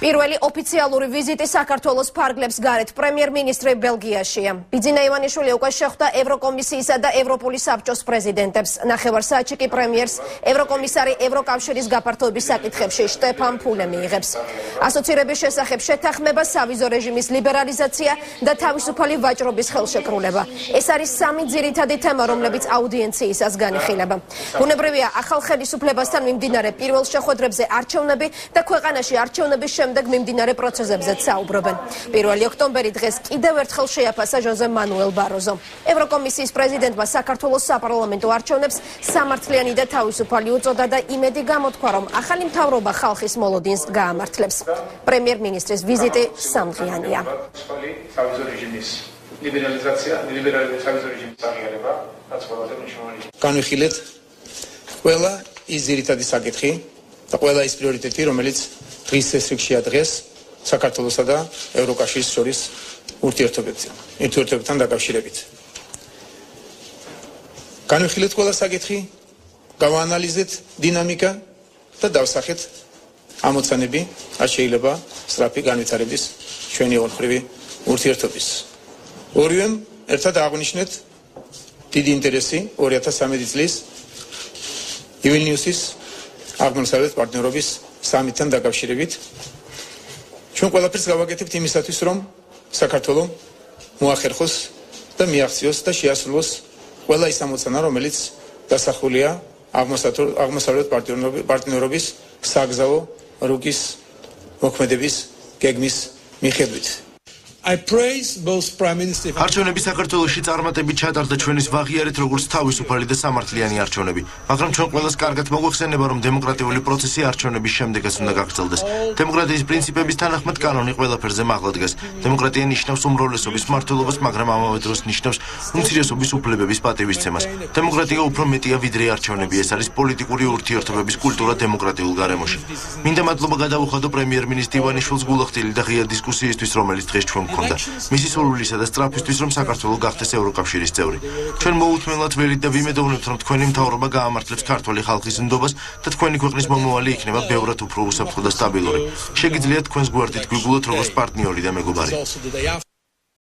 პირველი ოფიციალური ვიზიტი საქართველოს ფარგლებს გარეთ პრემიერ-მინისტრი ბელგიაშია. ბიძინა ივანიშვილი უკვე შეხვდა ევროკომისიისა და ევროპული საბჭოს პრეზიდენტებს. ნახევარ-საათში კი პრემიერს ევროკომისარი ევროკავშირის გაფართოების საკითხებში შტეფან ფულე მიიღებს. ასოცირების შესახებ შეთანხმება, სავიზო რეჟიმის ლიბერალიზაცია და თავისუფალი ვაჭრობის ხელშეკრულება. ეს არის სამი ძირითადი თემა, რომლებიც აუდიენციისას განიხილება. ბუნებრივია, ახალ ხელისუფლებასთან მიმდინარე პირველ შეხვედრებზე არჩევნები და ქვეყანაში არჩევნების შემდეგ მიმდინარე პროცესებზეც საუბრობენ. 1 ოქტომბერი დღეს კიდევ ერთხელ შეაფასა ჟოზე მანუელ ბაროზო. ევროკომისიის პრეზიდენტმა საქართველოს საპარლამენტო არჩევნებს სამართლიანი და თავისუფალი უწოდა და იმედი გამოთქვა, რომ ახალი მთავრობა ხალხის მოლოდინს გაამართლებს. პრემიერ-მინისტრის ვიზიტი სამდღიანია. განვიხილეთ ყველა ის ძირითადი საკითხი და ყველა ის პრიორიტეტი, რომელიც დღის წესრიგშია დღეს საქართველოსა და ევროკავშირის შორის ურთიერთობებთან დაკავშირებით. განვიხილეთ ყველა საკითხი, გავაანალიზეთ დინამიკა და დავსახეთ ამოცანები, რაც შეიძლება სწრაფი განვითარების ჩვენი ორმხრივი ურთიერთობის. ორივემ ერთად აღნიშნეთ დიდი ინტერესი 2013 წლის ივილნიუსის აღმოსავლეთ პარტნიორობის სამიტთან დაკავშირებით. ჩვენ ყველაფერს გავაკეთებთ იმისათვის, რომ საქართველოს მოახერხოს და მიაღწიოს და შეასრულოს ყველა ის ამოცანა, რომელიც დასახულია აღმოსავლეთ პარტნიორობის საგზაო რუკის მოქმედების გეგმის მიხედვით. არჩევნები საქართველოში წარმატებით ჩატარდა ჩვენის ვაღიარეთ როგორც თავისუფალი და სამართლიანი არჩევნები, მაგრამ ჩვენ ყველას კარგად მოგვეხსენება, რომ დემოკრატიული პროცესი არჩევნების შემდეგაც უნდა გაგრძელდეს. დემოკრატიის პრინციპების თანახმად კანონი ყველაფერზე მაღლა დგას. დემოკრატია ნიშნავს უმრავლესობის მმართველობას, მაგრამ ამავე დროს ნიშნავს უმცირესობის უფლებების პატივისცემას. დემოკრატია უფრო მეტია ვიდრე არჩევნები, ეს არის პოლიტიკური ურთიერთობების კულტურა დემოკრატიულ გარემოში. მინდა მადლობა გადავუხადო პრემიერ-მინისტრი ივანიშვილს გულახდილი და ღია დისკუსიისთვის, რომელიც დღეს ჩვენ მისი სურვილისა და სწრაფისთვის, რომ საქართველო გახდეს ევროკავშირის წევრი. ჩვენ მოუთმენლად ველით და ვიმედოვნებთ, რომ თქვენი მთავრობა გაამართლებს ქართველი ხალხის ნდობას და თქვენი ქვეყნის მომავალი იქნება ბევრად უფრო უსაფრთხო და სტაბილური. შეგიძლიათ თქვენს გვერდით გვიგულოთ როგორც პარტნიორი და მეგობარი.